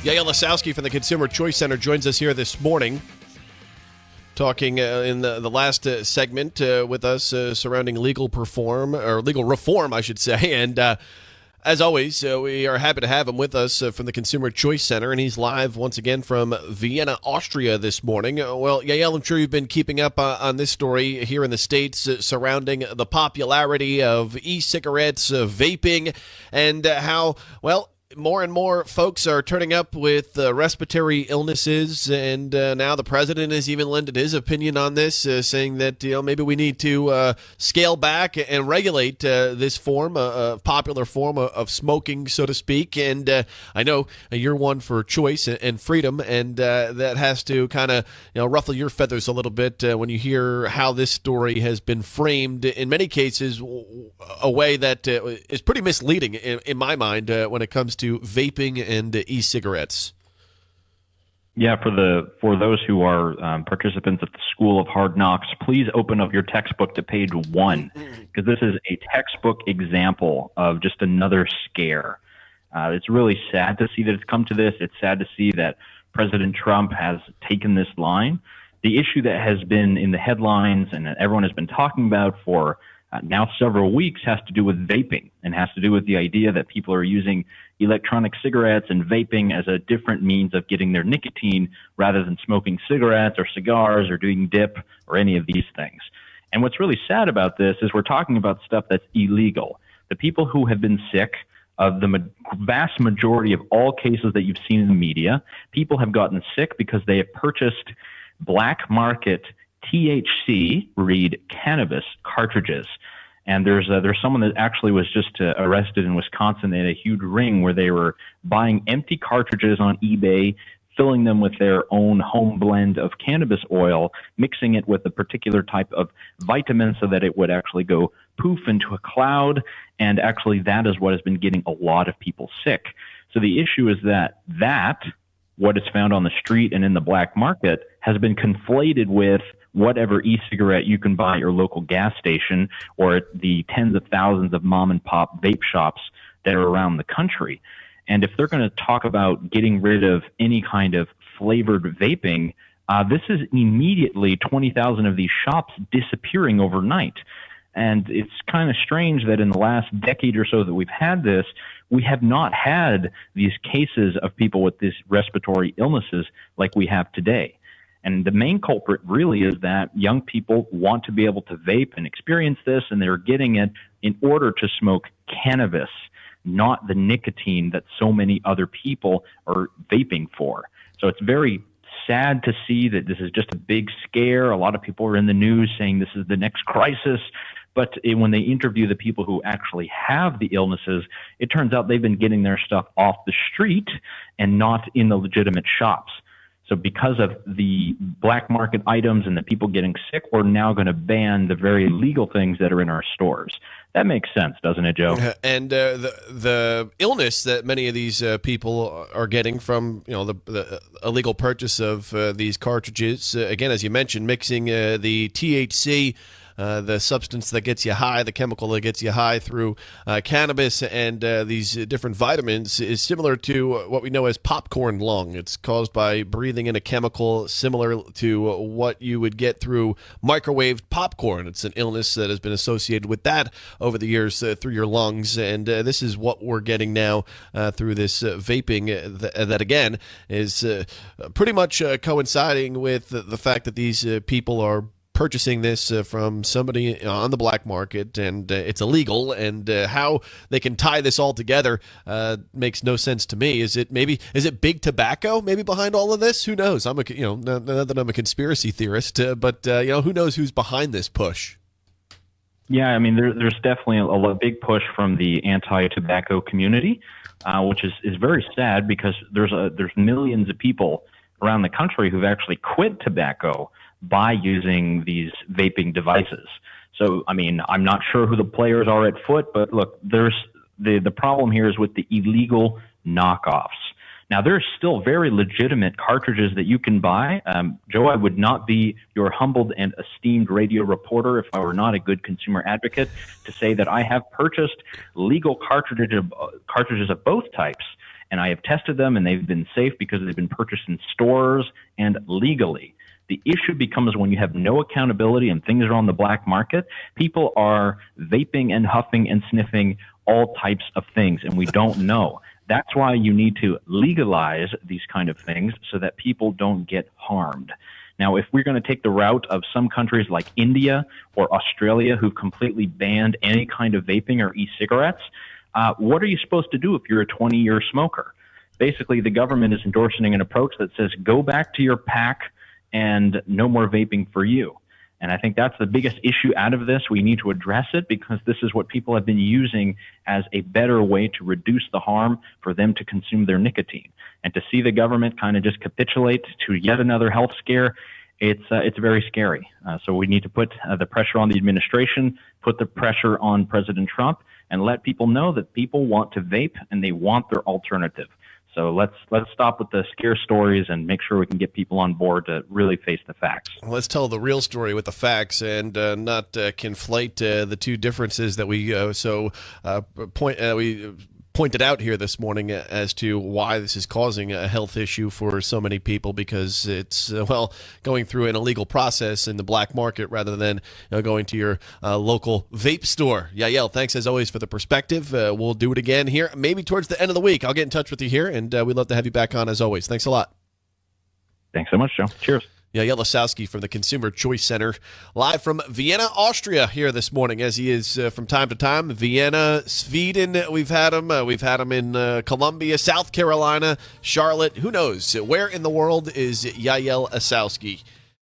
Yaël Ossowski from the Consumer Choice Center joins us here this morning, talking in the last segment with us surrounding legal reform, I should say. And as always, we are happy to have him with us from the Consumer Choice Center, and he's live once again from Vienna, Austria this morning. Well, Yaël, I'm sure you've been keeping up on this story here in the States surrounding the popularity of e-cigarettes, vaping, and how, well, more and more folks are turning up with respiratory illnesses, and now the president has even lended his opinion on this, saying that maybe we need to scale back and regulate this form, a popular form of smoking, so to speak. And I know you're one for choice and freedom, and that has to kind of ruffle your feathers a little bit when you hear how this story has been framed, in many cases, a way that is pretty misleading in my mind when it comes to vaping and e-cigarettes. Yeah, for those who are participants at the School of Hard Knocks, please open up your textbook to page 1, because this is a textbook example of just another scare. It's really sad to see that it's come to this. It's sad to see that President Trump has taken this line. The issue that has been in the headlines and that everyone has been talking about for now several weeks has to do with vaping, and has to do with the idea that people are using electronic cigarettes and vaping as a different means of getting their nicotine rather than smoking cigarettes or cigars or doing dip or any of these things. And what's really sad about this is we're talking about stuff that's illegal. The people who have been sick, of the vast majority of all cases that you've seen in the media, people have gotten sick because they have purchased black market THC, read cannabis cartridges. And there's someone that actually was just arrested in Wisconsin in a huge ring where they were buying empty cartridges on eBay, filling them with their own home blend of cannabis oil, mixing it with a particular type of vitamin so that it would actually go poof into a cloud. And actually that is what has been getting a lot of people sick. So the issue is that what is found on the street and in the black market has been conflated with whatever e-cigarette you can buy at your local gas station or at the tens of thousands of mom and pop vape shops that are around the country. And if they're going to talk about getting rid of any kind of flavored vaping, this is immediately 20,000 of these shops disappearing overnight. And it's kind of strange that in the last decade or so that we've had this, we have not had these cases of people with these respiratory illnesses like we have today. And the main culprit really is that young people want to be able to vape and experience this, and they're getting it in order to smoke cannabis, not the nicotine that so many other people are vaping for. So it's very sad to see that this is just a big scare. A lot of people are in the news saying this is the next crisis. But when they interview the people who actually have the illnesses, it turns out they've been getting their stuff off the street and not in the legitimate shops. So because of the black market items and the people getting sick, we're now going to ban the very legal things that are in our stores. That makes sense, doesn't it, Joe? And the illness that many of these people are getting from the illegal purchase of these cartridges, again, as you mentioned, mixing the THC, the substance that gets you high, the chemical that gets you high through cannabis and these different vitamins, is similar to what we know as popcorn lung. It's caused by breathing in a chemical similar to what you would get through microwaved popcorn. It's an illness that has been associated with that over the years through your lungs, and this is what we're getting now through this vaping that again is pretty much coinciding with the fact that these people are purchasing this from somebody on the black market, and it's illegal, and how they can tie this all together makes no sense to me. Is it big tobacco maybe behind all of this? Who knows? I'm not that I'm a conspiracy theorist, but who knows who's behind this push? Yeah, I mean, there's definitely a big push from the anti-tobacco community, which is very sad because there's millions of people around the country who've actually quit tobacco by using these vaping devices. So, I mean, I'm not sure who the players are at foot, but look, there's the problem here is with the illegal knockoffs. Now, there's still very legitimate cartridges that you can buy. Joe, I would not be your humbled and esteemed radio reporter if I were not a good consumer advocate to say that I have purchased legal cartridges of both types. and I have tested them, and they've been safe because they've been purchased in stores and legally. The issue becomes when you have no accountability and things are on the black market, people are vaping and huffing and sniffing all types of things, and we don't know. That's why you need to legalize these kind of things so that people don't get harmed. Now, if we're going to take the route of some countries like India or Australia who completely banned any kind of vaping or e-cigarettes, what are you supposed to do if you're a 20-year smoker? Basically, the government is endorsing an approach that says, go back to your pack and no more vaping for you. And I think that's the biggest issue out of this. We need to address it because this is what people have been using as a better way to reduce the harm for them to consume their nicotine. And to see the government kind of just capitulate to yet another health scare, it's very scary. So we need to put the pressure on the administration, put the pressure on President Trump, and let people know that people want to vape and they want their alternative. So let's stop with the scare stories and make sure we can get people on board to really face the facts. Let's tell the real story with the facts and not conflate the two differences that we pointed out here this morning as to why this is causing a health issue for so many people, because it's going through an illegal process in the black market rather than going to your local vape store. Yaël, thanks as always for the perspective. We'll do it again here maybe towards the end of the week. I'll get in touch with you here, and we'd love to have you back on as always. Thanks a lot. Thanks so much, Joe. Cheers. Yaël Ossowski from the Consumer Choice Center, live from Vienna, Austria, here this morning, as he is from time to time. Vienna, Sweden, we've had him. We've had him in Columbia, South Carolina, Charlotte. Who knows? Where in the world is Yaël Ossowski?